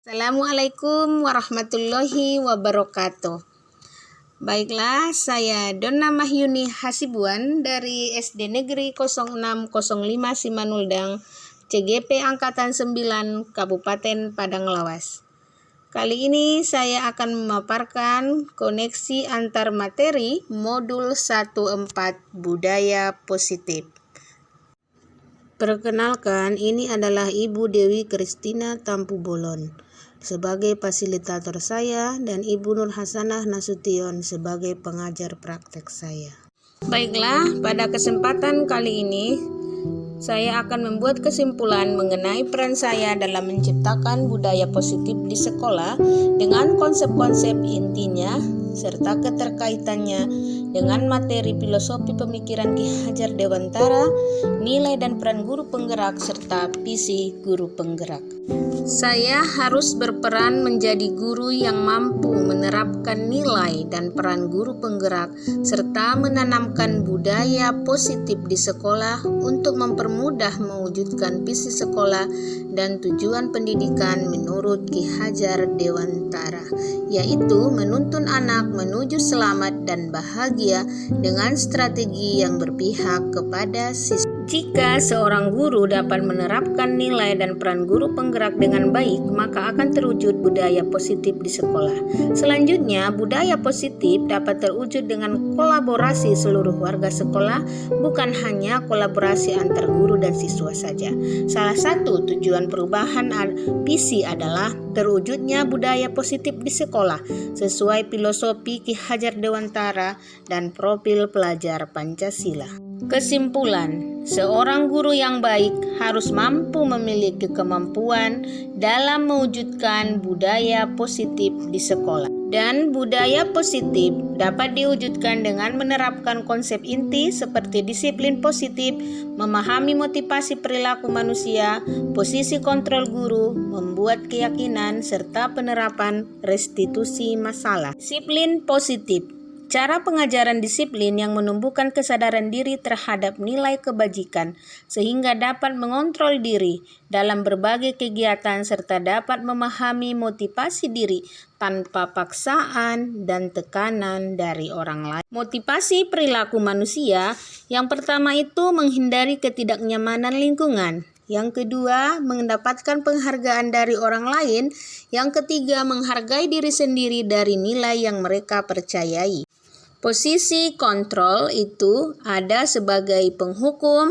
Assalamualaikum warahmatullahi wabarakatuh. Baiklah, saya Donna Mahyuni Hasibuan dari SD Negeri 0605 Simanuldang, CGP Angkatan 9, Kabupaten Padang Lawas. Kali ini saya akan memaparkan koneksi antar materi modul 14 Budaya Positif. Perkenalkan, ini adalah Ibu Dewi Kristina Tampu Bolon sebagai fasilitator saya dan Ibu Nur Hasanah Nasution sebagai pengajar praktek saya. Baiklah, pada kesempatan kali ini saya akan membuat kesimpulan mengenai peran saya dalam menciptakan budaya positif di sekolah dengan konsep-konsep intinya serta keterkaitannya dengan materi filosofi pemikiran Ki Hajar Dewantara, nilai dan peran guru penggerak serta visi guru penggerak. Saya harus berperan menjadi guru yang mampu menerapkan nilai dan peran guru penggerak serta menanamkan budaya positif di sekolah untuk mempermudah mewujudkan visi sekolah dan tujuan pendidikan menurut Ki Hajar Dewantara, yaitu menuntun anak menuju selamat dan bahagia dengan strategi yang berpihak kepada siswa. Jika seorang guru dapat menerapkan nilai dan peran guru penggerak dengan baik, maka akan terwujud budaya positif di sekolah. Selanjutnya, budaya positif dapat terwujud dengan kolaborasi seluruh warga sekolah, bukan hanya kolaborasi antar guru dan siswa saja. Salah satu tujuan perubahan visi adalah terwujudnya budaya positif di sekolah sesuai filosofi Ki Hajar Dewantara dan profil pelajar Pancasila. Kesimpulan, seorang guru yang baik harus mampu memiliki kemampuan dalam mewujudkan budaya positif di sekolah. Dan budaya positif dapat diwujudkan dengan menerapkan konsep inti seperti disiplin positif, memahami motivasi perilaku manusia, posisi kontrol guru, membuat keyakinan, serta penerapan restitusi masalah. Disiplin positif. Cara pengajaran disiplin yang menumbuhkan kesadaran diri terhadap nilai kebajikan sehingga dapat mengontrol diri dalam berbagai kegiatan serta dapat memahami motivasi diri tanpa paksaan dan tekanan dari orang lain. Motivasi perilaku manusia yang pertama itu menghindari ketidaknyamanan lingkungan. Yang kedua, mendapatkan penghargaan dari orang lain. Yang ketiga, menghargai diri sendiri dari nilai yang mereka percayai. Posisi kontrol itu ada sebagai penghukum,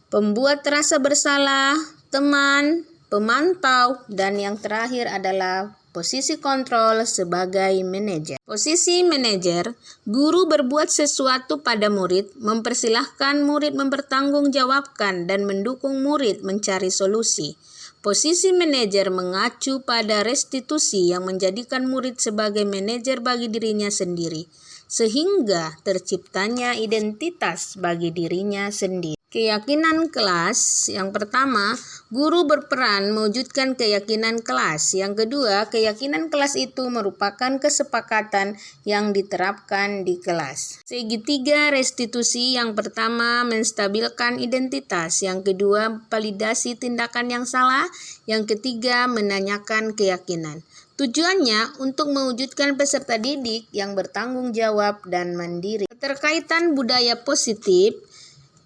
pembuat rasa bersalah, teman, pemantau, dan yang terakhir adalah posisi kontrol sebagai manajer. Posisi manajer, guru berbuat sesuatu pada murid, mempersilahkan murid mempertanggungjawabkan dan mendukung murid mencari solusi. Posisi manajer mengacu pada restitusi yang menjadikan murid sebagai manajer bagi dirinya sendiri, sehingga terciptanya identitas bagi dirinya sendiri. Keyakinan kelas, yang pertama, guru berperan mewujudkan keyakinan kelas. Yang kedua, keyakinan kelas itu merupakan kesepakatan yang diterapkan di kelas. Segitiga restitusi, yang pertama, menstabilkan identitas. Yang kedua, validasi tindakan yang salah. Yang ketiga, menanyakan keyakinan. Tujuannya untuk mewujudkan peserta didik yang bertanggung jawab dan mandiri. Keterkaitan budaya positif,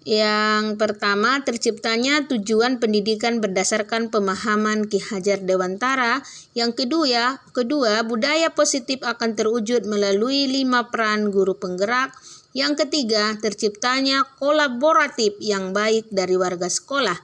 yang pertama, terciptanya tujuan pendidikan berdasarkan pemahaman Ki Hajar Dewantara. Yang kedua, budaya positif akan terwujud melalui 5 peran guru penggerak. Yang ketiga, terciptanya kolaboratif yang baik dari warga sekolah.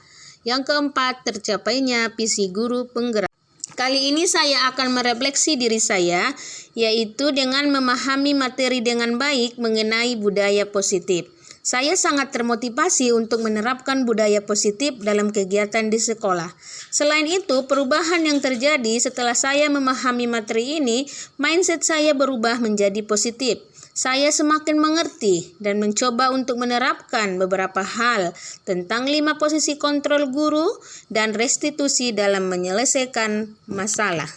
Yang keempat, tercapainya visi guru penggerak. Kali ini saya akan merefleksi diri saya, yaitu dengan memahami materi dengan baik mengenai budaya positif. Saya sangat termotivasi untuk menerapkan budaya positif dalam kegiatan di sekolah. Selain itu, perubahan yang terjadi setelah saya memahami materi ini, mindset saya berubah menjadi positif. Saya semakin mengerti dan mencoba untuk menerapkan beberapa hal tentang 5 posisi kontrol guru dan restitusi dalam menyelesaikan masalah.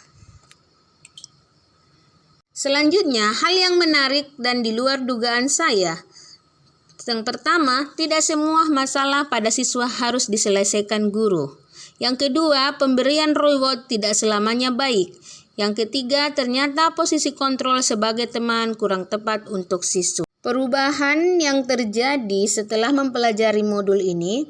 Selanjutnya, hal yang menarik dan di luar dugaan saya. Yang pertama, tidak semua masalah pada siswa harus diselesaikan guru. Yang kedua, pemberian reward tidak selamanya baik. Yang ketiga, ternyata posisi kontrol sebagai teman kurang tepat untuk siswa. Perubahan yang terjadi setelah mempelajari modul ini,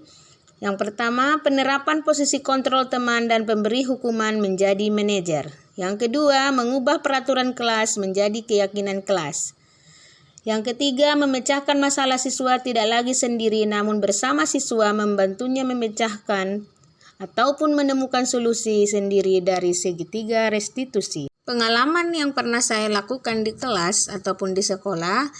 yang pertama, penerapan posisi kontrol teman dan pemberi hukuman menjadi manajer. Yang kedua, mengubah peraturan kelas menjadi keyakinan kelas. Yang ketiga, memecahkan masalah siswa tidak lagi sendiri namun bersama siswa, membantunya memecahkan ataupun menemukan solusi sendiri dari segitiga restitusi. Pengalaman yang pernah saya lakukan di kelas ataupun di sekolah,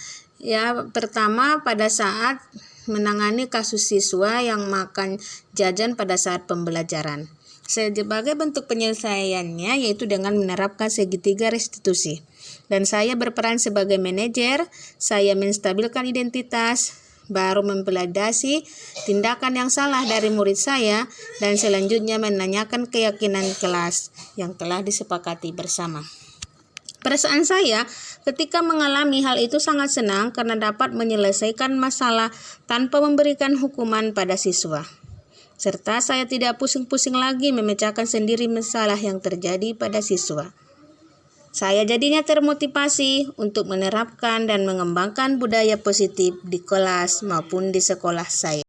pertama pada saat menangani kasus siswa yang makan jajan pada saat pembelajaran. Sebagai bentuk penyelesaiannya yaitu dengan menerapkan segitiga restitusi. Dan saya berperan sebagai manajer, saya menstabilkan identitas, baru mempelajari tindakan yang salah dari murid saya, dan selanjutnya menanyakan keyakinan kelas yang telah disepakati bersama. Perasaan saya ketika mengalami hal itu sangat senang karena dapat menyelesaikan masalah tanpa memberikan hukuman pada siswa. Serta saya tidak pusing-pusing lagi memecahkan sendiri masalah yang terjadi pada siswa. Saya jadinya termotivasi untuk menerapkan dan mengembangkan budaya positif di kelas maupun di sekolah saya.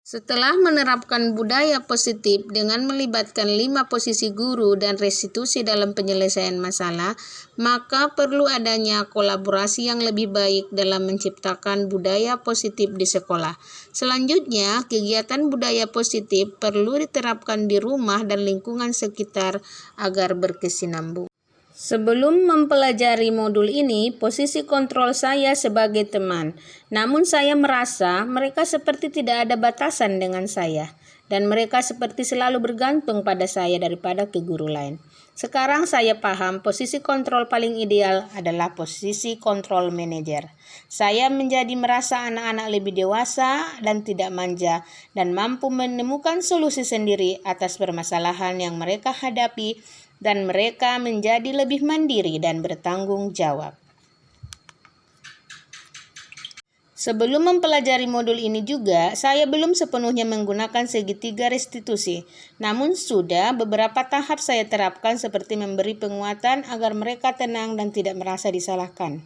Setelah menerapkan budaya positif dengan melibatkan 5 posisi guru dan restitusi dalam penyelesaian masalah, maka perlu adanya kolaborasi yang lebih baik dalam menciptakan budaya positif di sekolah. Selanjutnya, kegiatan budaya positif perlu diterapkan di rumah dan lingkungan sekitar agar berkesinambungan. Sebelum mempelajari modul ini, posisi kontrol saya sebagai teman. Namun saya merasa mereka seperti tidak ada batasan dengan saya, dan mereka seperti selalu bergantung pada saya daripada ke guru lain. Sekarang saya paham posisi kontrol paling ideal adalah posisi kontrol manajer. Saya menjadi merasa anak-anak lebih dewasa dan tidak manja, dan mampu menemukan solusi sendiri atas permasalahan yang mereka hadapi, dan mereka menjadi lebih mandiri dan bertanggung jawab. Sebelum mempelajari modul ini juga, saya belum sepenuhnya menggunakan segitiga restitusi. Namun sudah beberapa tahap saya terapkan seperti memberi penguatan agar mereka tenang dan tidak merasa disalahkan.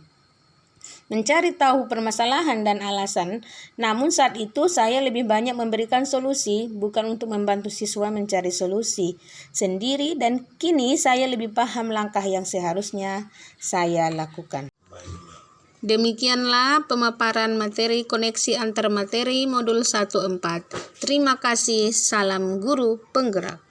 Mencari tahu permasalahan dan alasan, namun saat itu saya lebih banyak memberikan solusi, bukan untuk membantu siswa mencari solusi sendiri, dan kini saya lebih paham langkah yang seharusnya saya lakukan. Demikianlah pemaparan materi koneksi antar materi modul 1-4. Terima kasih, salam guru penggerak.